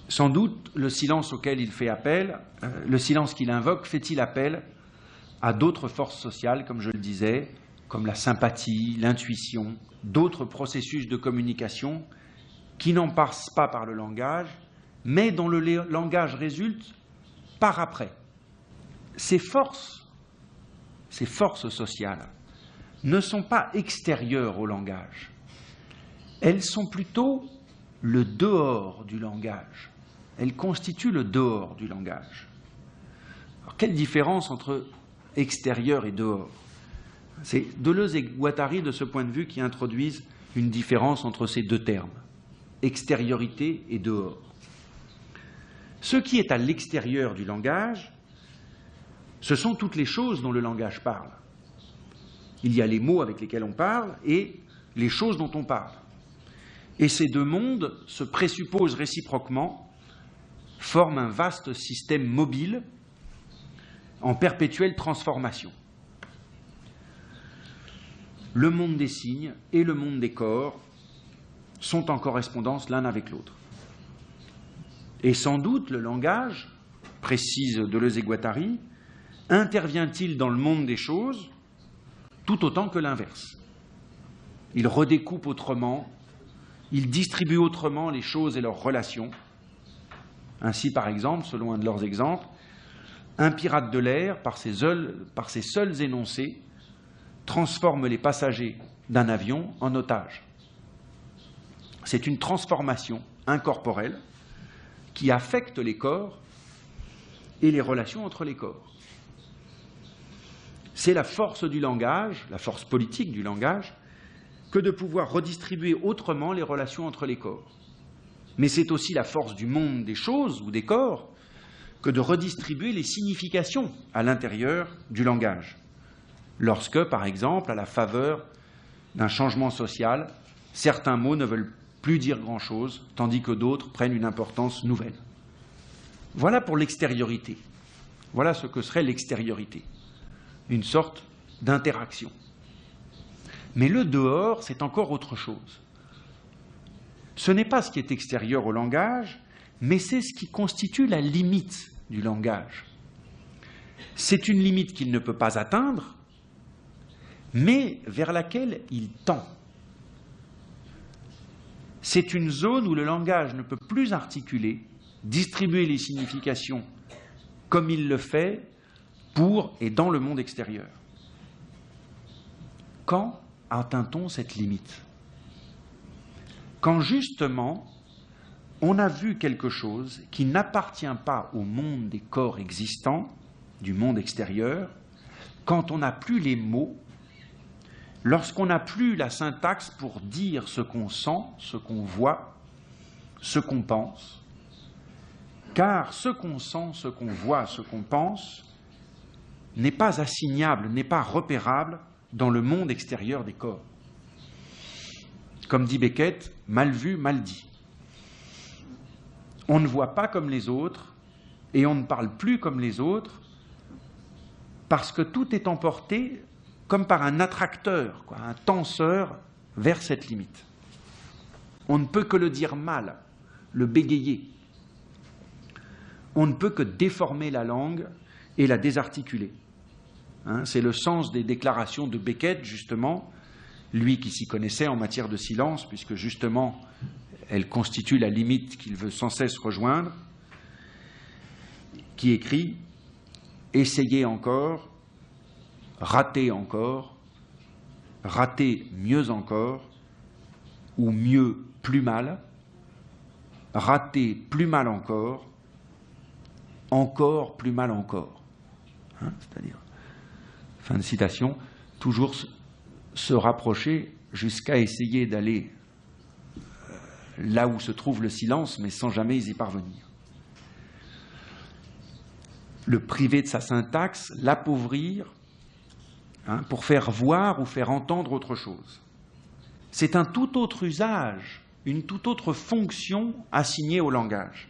Sans doute, le silence auquel il fait appel, le silence qu'il invoque, fait-il appel à d'autres forces sociales, comme je le disais, comme la sympathie, l'intuition, d'autres processus de communication qui n'en passent pas par le langage, mais dont le langage résulte par après. Ces forces sociales ne sont pas extérieures au langage. Elles sont plutôt le dehors du langage. Elles constituent le dehors du langage. Alors, quelle différence entre extérieur et dehors ? C'est Deleuze et Guattari, de ce point de vue, qui introduisent une différence entre ces deux termes, extériorité et dehors. Ce qui est à l'extérieur du langage, ce sont toutes les choses dont le langage parle. Il y a les mots avec lesquels on parle et les choses dont on parle. Et ces deux mondes se présupposent réciproquement, forment un vaste système mobile en perpétuelle transformation. Le monde des signes et le monde des corps sont en correspondance l'un avec l'autre. Et sans doute le langage, précise Deleuze et Guattari, intervient-il dans le monde des choses tout autant que l'inverse. Il redécoupe autrement, il distribue autrement les choses et leurs relations, Ainsi, par exemple, selon un de leurs exemples, un pirate de l'air, par ses seuls énoncés, transforme les passagers d'un avion en otages. C'est une transformation incorporelle qui affecte les corps et les relations entre les corps. C'est la force du langage, la force politique du langage, que de pouvoir redistribuer autrement les relations entre les corps. Mais c'est aussi la force du monde des choses ou des corps que de redistribuer les significations à l'intérieur du langage. Lorsque, par exemple, à la faveur d'un changement social, certains mots ne veulent plus dire grand-chose, tandis que d'autres prennent une importance nouvelle. Voilà pour l'extériorité. Voilà ce que serait l'extériorité. Une sorte d'interaction. Mais le dehors, c'est encore autre chose. Ce n'est pas ce qui est extérieur au langage, mais c'est ce qui constitue la limite du langage. C'est une limite qu'il ne peut pas atteindre, mais vers laquelle il tend. C'est une zone où le langage ne peut plus articuler, distribuer les significations comme il le fait pour et dans le monde extérieur. Quand atteint-on cette limite? Quand justement on a vu quelque chose qui n'appartient pas au monde des corps existants, du monde extérieur, quand on n'a plus les mots, lorsqu'on n'a plus la syntaxe pour dire ce qu'on sent, ce qu'on voit, ce qu'on pense, car ce qu'on sent, ce qu'on voit, ce qu'on pense n'est pas assignable, n'est pas repérable dans le monde extérieur des corps. Comme dit Beckett, mal vu, mal dit. On ne voit pas comme les autres et on ne parle plus comme les autres parce que tout est emporté comme par un attracteur, un tenseur vers cette limite. On ne peut que le dire mal, le bégayer. On ne peut que déformer la langue et la désarticuler. C'est le sens des déclarations de Beckett, justement, lui qui s'y connaissait en matière de silence, puisque justement, elle constitue la limite qu'il veut sans cesse rejoindre, qui écrit « Essayez encore, ratez encore, ratez mieux encore, ou mieux plus mal, ratez plus mal encore plus mal encore. » C'est-à-dire, fin de citation, toujours se rapprocher jusqu'à essayer d'aller là où se trouve le silence, mais sans jamais y parvenir. Le priver de sa syntaxe, l'appauvrir, pour faire voir ou faire entendre autre chose. C'est un tout autre usage, une toute autre fonction assignée au langage.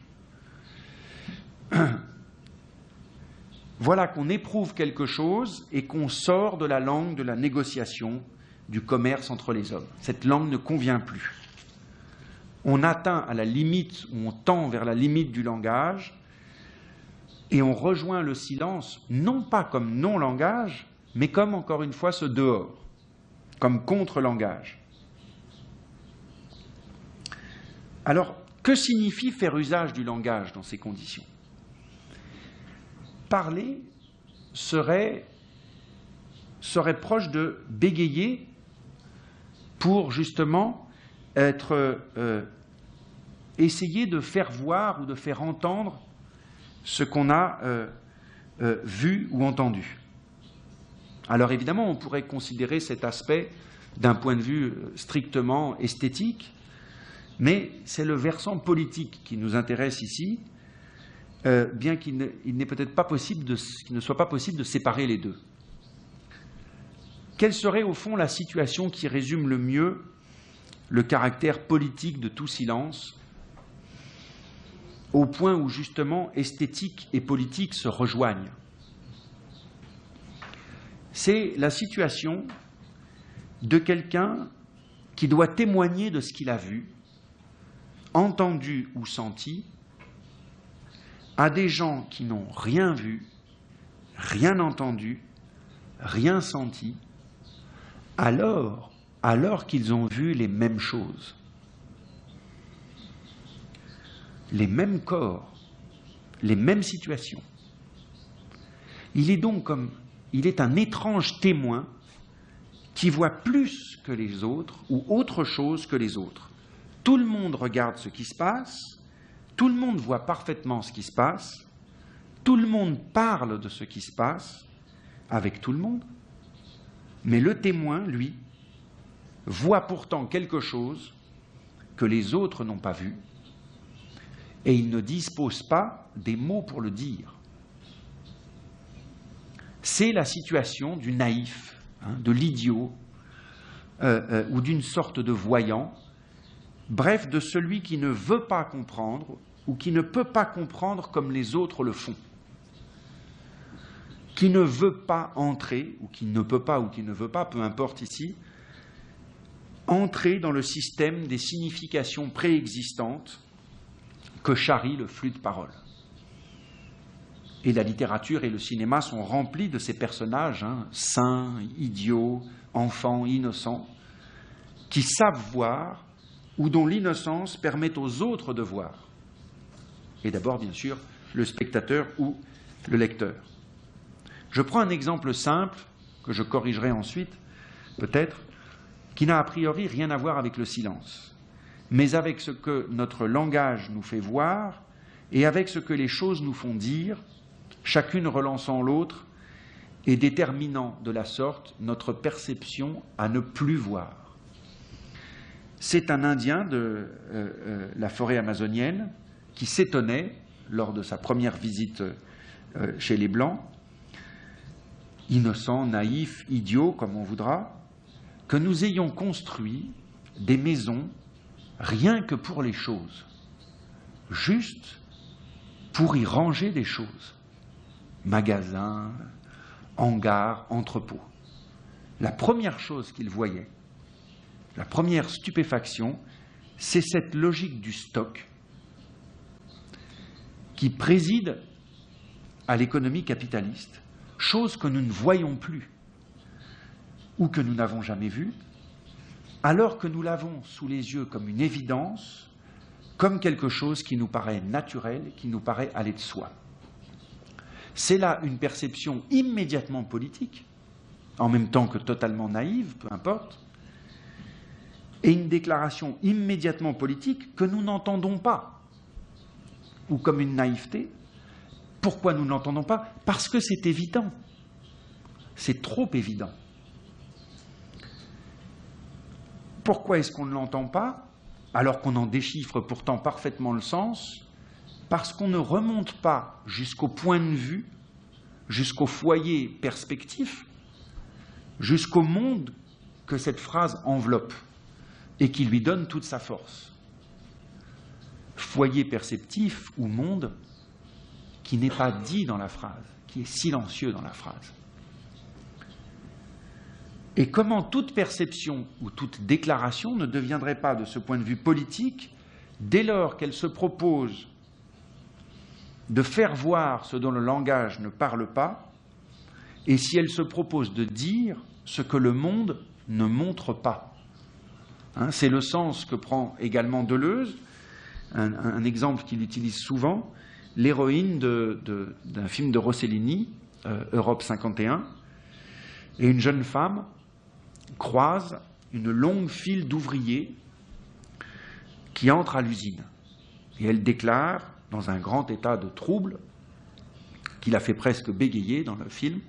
Voilà qu'on éprouve quelque chose et qu'on sort de la langue de la négociation, du commerce entre les hommes. Cette langue ne convient plus. On atteint à la limite, ou on tend vers la limite du langage, et on rejoint le silence, non pas comme non-langage, mais comme, encore une fois, ce dehors, comme contre-langage. Alors, que signifie faire usage du langage dans ces conditions? Parler serait proche de bégayer pour justement essayer de faire voir ou de faire entendre ce qu'on a vu ou entendu. Alors évidemment, on pourrait considérer cet aspect d'un point de vue strictement esthétique, mais c'est le versant politique qui nous intéresse ici, bien qu'il n'est peut-être pas possible qu'il ne soit pas possible de séparer les deux. Quelle serait au fond la situation qui résume le mieux le caractère politique de tout silence, au point où justement esthétique et politique se rejoignent? C'est la situation de quelqu'un qui doit témoigner de ce qu'il a vu, entendu ou senti, à des gens qui n'ont rien vu, rien entendu, rien senti, alors qu'ils ont vu les mêmes choses. Les mêmes corps, les mêmes situations. Il est donc il est un étrange témoin qui voit plus que les autres ou autre chose que les autres. Tout le monde regarde ce qui se passe, tout le monde voit parfaitement ce qui se passe, tout le monde parle de ce qui se passe avec tout le monde, mais le témoin, lui, voit pourtant quelque chose que les autres n'ont pas vu, et il ne dispose pas des mots pour le dire. C'est la situation du naïf, de l'idiot, ou d'une sorte de voyant, bref, de celui qui ne veut pas comprendre, ou qui ne peut pas comprendre comme les autres le font, qui ne veut pas entrer, ou qui ne peut pas, ou qui ne veut pas, peu importe ici, entrer dans le système des significations préexistantes que charrie le flux de parole. Et la littérature et le cinéma sont remplis de ces personnages, sains, idiots, enfants, innocents, qui savent voir ou dont l'innocence permet aux autres de voir. Et d'abord, bien sûr, le spectateur ou le lecteur. Je prends un exemple simple, que je corrigerai ensuite, peut-être, qui n'a a priori rien à voir avec le silence, mais avec ce que notre langage nous fait voir et avec ce que les choses nous font dire, chacune relançant l'autre et déterminant de la sorte notre perception à ne plus voir. C'est un Indien de la forêt amazonienne qui s'étonnait, lors de sa première visite chez les Blancs, innocent, naïf, idiot, comme on voudra, que nous ayons construit des maisons rien que pour les choses, juste pour y ranger des choses. Magasins, hangars, entrepôts. La première chose qu'il voyait, la première stupéfaction, c'est cette logique du stock qui préside à l'économie capitaliste, chose que nous ne voyons plus ou que nous n'avons jamais vue, alors que nous l'avons sous les yeux comme une évidence, comme quelque chose qui nous paraît naturel, qui nous paraît aller de soi. C'est là une perception immédiatement politique, en même temps que totalement naïve, peu importe, et une déclaration immédiatement politique que nous n'entendons pas, ou comme une naïveté. Pourquoi nous ne l'entendons pas? Parce que c'est évident. C'est trop évident. Pourquoi est-ce qu'on ne l'entend pas, alors qu'on en déchiffre pourtant parfaitement le sens? Parce qu'on ne remonte pas jusqu'au point de vue, jusqu'au foyer perspectif, jusqu'au monde que cette phrase enveloppe et qui lui donne toute sa force. Foyer perceptif ou monde qui n'est pas dit dans la phrase, qui est silencieux dans la phrase. Et comment toute perception ou toute déclaration ne deviendrait pas, de ce point de vue politique, dès lors qu'elle se propose de faire voir ce dont le langage ne parle pas, et si elle se propose de dire ce que le monde ne montre pas. C'est le sens que prend également Deleuze, un exemple qu'il utilise souvent, l'héroïne d'un film de Rossellini, Europe 51, et une jeune femme croise une longue file d'ouvriers qui entrent à l'usine. Et elle déclare, dans un grand état de trouble, qui l'a fait presque bégayer dans le film,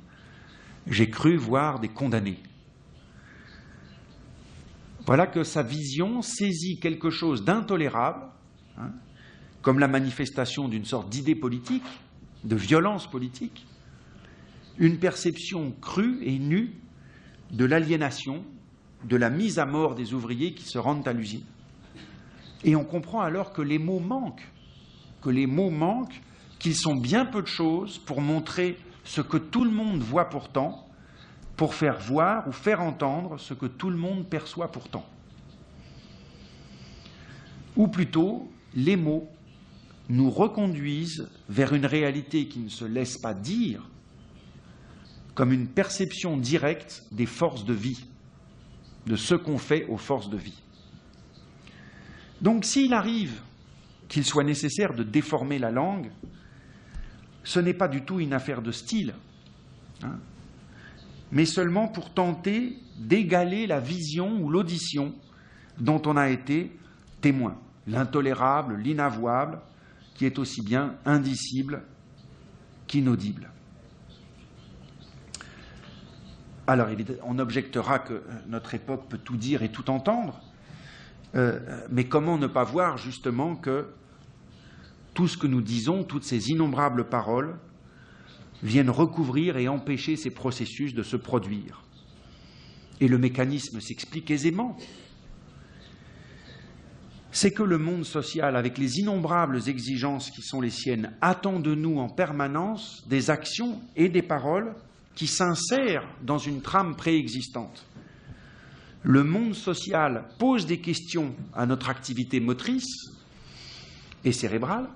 « J'ai cru voir des condamnés ». Voilà que sa vision saisit quelque chose d'intolérable, comme la manifestation d'une sorte d'idée politique, de violence politique, une perception crue et nue de l'aliénation, de la mise à mort des ouvriers qui se rendent à l'usine. Et on comprend alors que les mots manquent, qu'ils sont bien peu de choses pour montrer ce que tout le monde voit pourtant, pour faire voir ou faire entendre ce que tout le monde perçoit pourtant. Ou plutôt, les mots nous reconduisent vers une réalité qui ne se laisse pas dire, comme une perception directe des forces de vie, de ce qu'on fait aux forces de vie. Donc s'il arrive qu'il soit nécessaire de déformer la langue, ce n'est pas du tout une affaire de style, hein, mais seulement pour tenter d'égaler la vision ou l'audition dont on a été témoin, l'intolérable, l'inavouable, qui est aussi bien indicible qu'inaudible. Alors, on objectera que notre époque peut tout dire et tout entendre, mais comment ne pas voir justement que tout ce que nous disons, toutes ces innombrables paroles, viennent recouvrir et empêcher ces processus de se produire. Et le mécanisme s'explique aisément. C'est que le monde social, avec les innombrables exigences qui sont les siennes, attend de nous en permanence des actions et des paroles qui s'insèrent dans une trame préexistante. Le monde social pose des questions à notre activité motrice et cérébrale,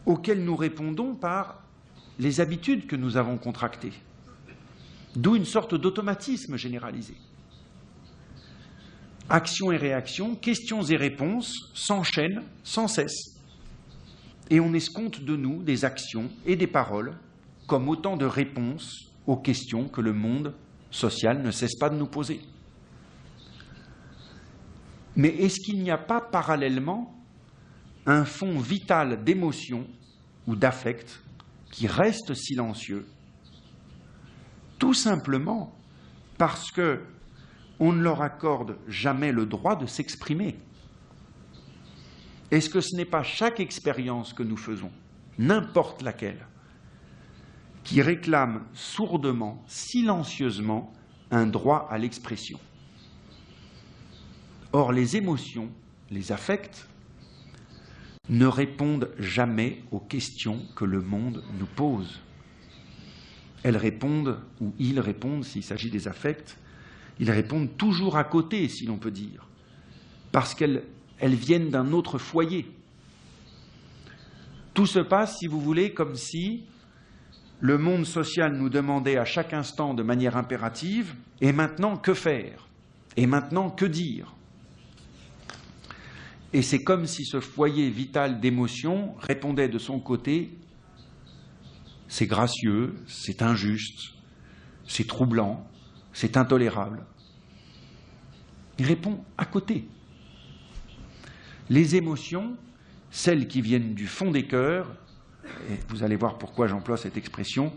auxquelles nous répondons par les habitudes que nous avons contractées, d'où une sorte d'automatisme généralisé. Action et réaction, questions et réponses s'enchaînent sans cesse, et on escompte de nous des actions et des paroles comme autant de réponses aux questions que le monde social ne cesse pas de nous poser. Mais est-ce qu'il n'y a pas parallèlement un fond vital d'émotion ou d'affect qui reste silencieux, tout simplement parce que on ne leur accorde jamais le droit de s'exprimer? Est-ce que ce n'est pas chaque expérience que nous faisons, n'importe laquelle, qui réclame sourdement, silencieusement, un droit à l'expression? Or, les émotions, les affects, ne répondent jamais aux questions que le monde nous pose. Elles répondent, ou ils répondent, s'il s'agit des affects, ils répondent toujours à côté, si l'on peut dire, parce qu'elles viennent d'un autre foyer. Tout se passe, si vous voulez, comme si le monde social nous demandait à chaque instant de manière impérative « et maintenant, que faire ? Et maintenant, que dire ?» Et c'est comme si ce foyer vital d'émotion répondait de son côté « c'est gracieux, c'est injuste, c'est troublant, c'est intolérable ». Il répond à côté. Les émotions, celles qui viennent du fond des cœurs, et vous allez voir pourquoi j'emploie cette expression,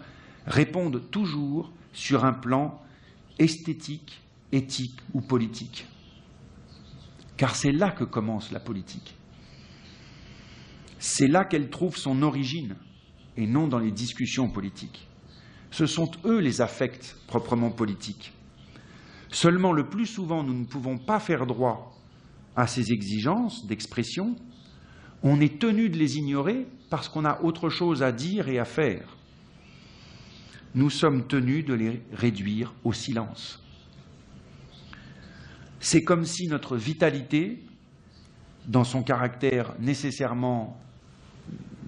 répondent toujours sur un plan esthétique, éthique ou politique. Car c'est là que commence la politique. C'est là qu'elle trouve son origine, et non dans les discussions politiques. Ce sont eux les affects proprement politiques. Seulement, le plus souvent, nous ne pouvons pas faire droit à ces exigences d'expression. On est tenu de les ignorer parce qu'on a autre chose à dire et à faire. Nous sommes tenus de les réduire au silence. C'est comme si notre vitalité, dans son caractère nécessairement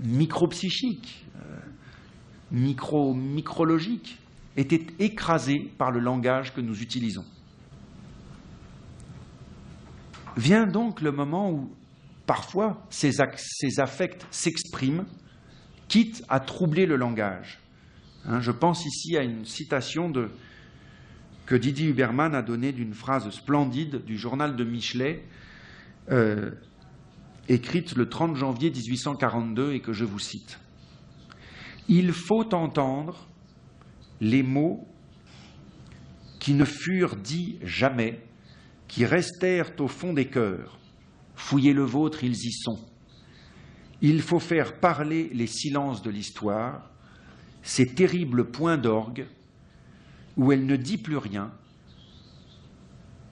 micropsychique, micrologique, était écrasée par le langage que nous utilisons. Vient donc le moment où, parfois, ces affects s'expriment, quitte à troubler le langage. Je pense ici à une citation que Didier Huberman a donnée d'une phrase splendide du journal de Michelet, écrite le 30 janvier 1842, et que je vous cite. « Il faut entendre les mots qui ne furent dits jamais, qui restèrent au fond des cœurs. Fouillez le vôtre, ils y sont. Il faut faire parler les silences de l'histoire, ces terribles points d'orgue où elle ne dit plus rien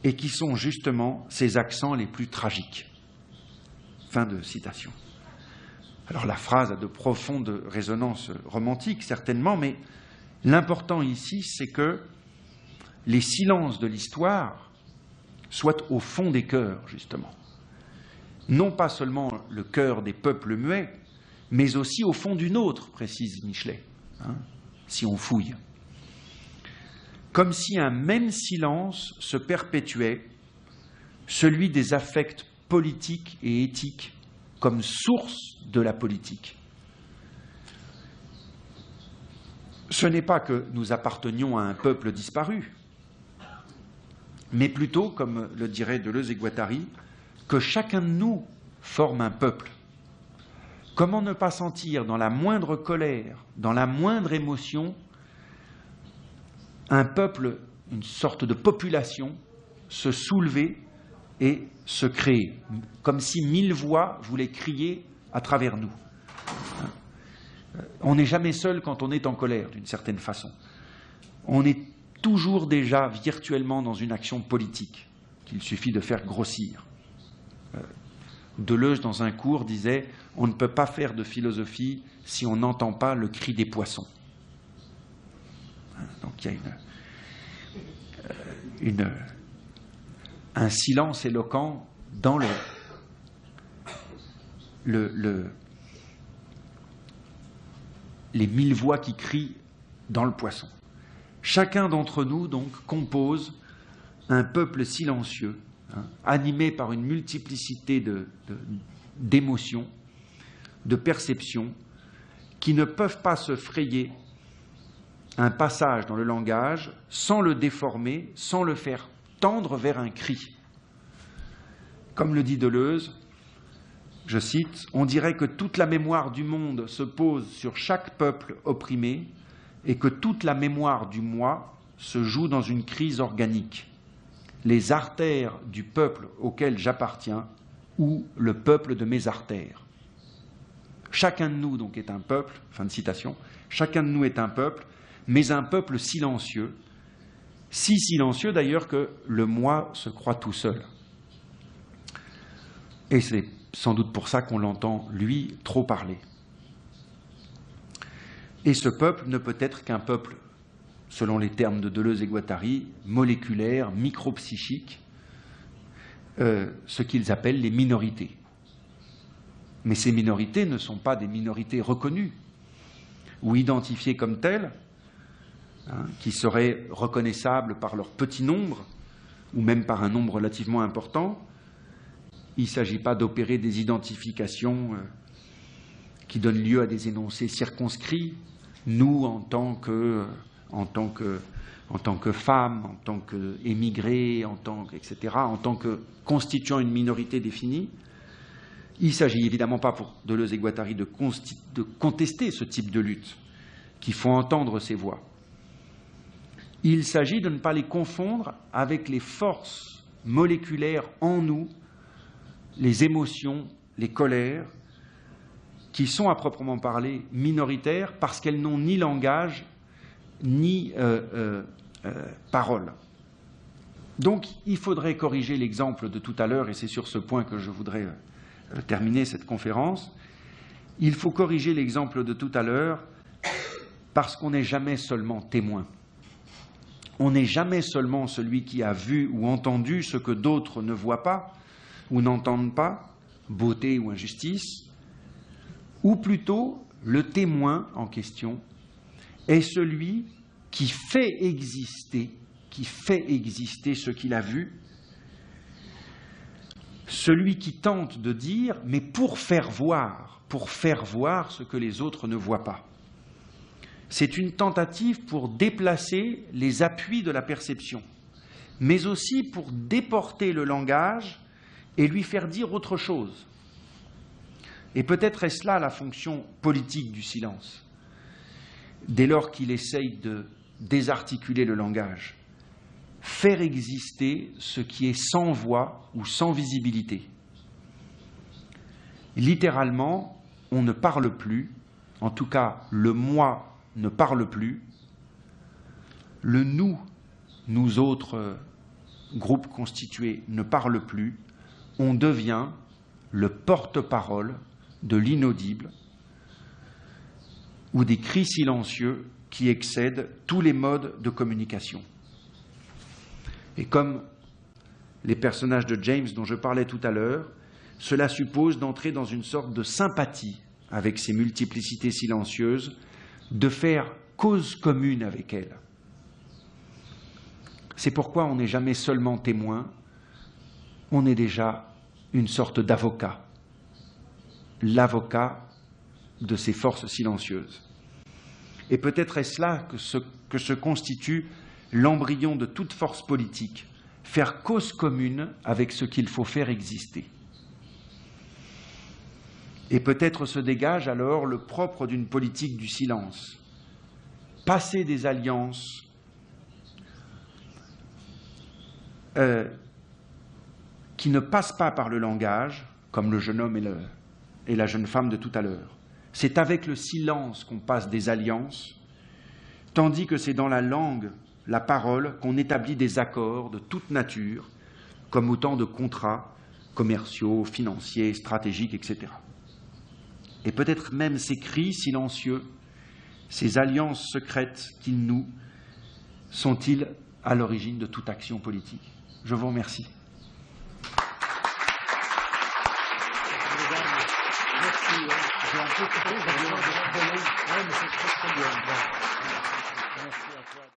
et qui sont justement ses accents les plus tragiques. » Fin de citation. Alors la phrase a de profondes résonances romantiques, certainement, mais l'important ici, c'est que les silences de l'histoire soient au fond des cœurs, justement. Non pas seulement le cœur des peuples muets, mais aussi au fond du nôtre, précise Michelet, si on fouille. Comme si un même silence se perpétuait, celui des affects politiques et éthiques comme source de la politique. Ce n'est pas que nous appartenions à un peuple disparu, mais plutôt, comme le dirait Deleuze et Guattari, que chacun de nous forme un peuple. Comment ne pas sentir dans la moindre colère, dans la moindre émotion, un peuple, une sorte de population, se soulever et se créer, comme si 1000 voix voulaient crier à travers nous. On n'est jamais seul quand on est en colère, d'une certaine façon. On est toujours déjà virtuellement dans une action politique, qu'il suffit de faire grossir. Deleuze, dans un cours, disait « On ne peut pas faire de philosophie si on n'entend pas le cri des poissons ». Donc il y a un silence éloquent dans les 1000 voix qui crient dans le poisson. Chacun d'entre nous, donc, compose un peuple silencieux, animé par une multiplicité d'émotions, de perceptions, qui ne peuvent pas se frayer un passage dans le langage sans le déformer, sans le faire tendre vers un cri. Comme le dit Deleuze, je cite, « On dirait que toute la mémoire du monde se pose sur chaque peuple opprimé et que toute la mémoire du moi se joue dans une crise organique. Les artères du peuple auquel j'appartiens ou le peuple de mes artères. Chacun de nous donc est un peuple, fin de citation, chacun de nous est un peuple, mais un peuple silencieux, si silencieux d'ailleurs que le moi se croit tout seul. » Et c'est sans doute pour ça qu'on l'entend, lui, trop parler. Et ce peuple ne peut être qu'un peuple, selon les termes de Deleuze et Guattari, moléculaire, micropsychique, ce qu'ils appellent les minorités. Mais ces minorités ne sont pas des minorités reconnues ou identifiées comme telles, qui seraient reconnaissables par leur petit nombre ou même par un nombre relativement important. Il ne s'agit pas d'opérer des identifications qui donnent lieu à des énoncés circonscrits. Nous, en tant que femmes, en tant qu'émigrés, etc., en tant que constituant une minorité définie. Il ne s'agit évidemment pas pour Deleuze et Guattari de contester ce type de lutte, qu'il faut entendre ces voix. Il s'agit de ne pas les confondre avec les forces moléculaires en nous, les émotions, les colères, qui sont à proprement parler minoritaires parce qu'elles n'ont ni langage ni parole. Donc il faudrait corriger l'exemple de tout à l'heure, et c'est sur ce point que je voudrais terminer cette conférence. Il faut corriger l'exemple de tout à l'heure parce qu'on n'est jamais seulement témoin. On n'est jamais seulement celui qui a vu ou entendu ce que d'autres ne voient pas ou n'entendent pas, beauté ou injustice, ou plutôt le témoin en question est celui qui fait exister ce qu'il a vu, celui qui tente de dire, mais pour faire voir ce que les autres ne voient pas. C'est une tentative pour déplacer les appuis de la perception, mais aussi pour déporter le langage et lui faire dire autre chose. Et peut-être est-ce là la fonction politique du silence, dès lors qu'il essaye de désarticuler le langage, faire exister ce qui est sans voix ou sans visibilité. Littéralement, on ne parle plus, en tout cas le moi ne parle plus, le nous autres groupes constitués ne parlent plus, on devient le porte-parole de l'inaudible ou des cris silencieux qui excèdent tous les modes de communication. Et comme les personnages de James dont je parlais tout à l'heure, cela suppose d'entrer dans une sorte de sympathie avec ces multiplicités silencieuses, de faire cause commune avec elles. C'est pourquoi on n'est jamais seulement témoin, on est déjà une sorte d'avocat, l'avocat de ces forces silencieuses. Et peut-être est-ce là que se constitue l'embryon de toute force politique, faire cause commune avec ce qu'il faut faire exister. Et peut-être se dégage alors le propre d'une politique du silence, passer des alliances qui ne passent pas par le langage, comme le jeune homme et la jeune femme de tout à l'heure. C'est avec le silence qu'on passe des alliances, tandis que c'est dans la langue, la parole, qu'on établit des accords de toute nature, comme autant de contrats commerciaux, financiers, stratégiques, etc. Et peut-être même ces cris silencieux, ces alliances secrètes qui nous sont-ils à l'origine de toute action politique. Je vous remercie. Merci.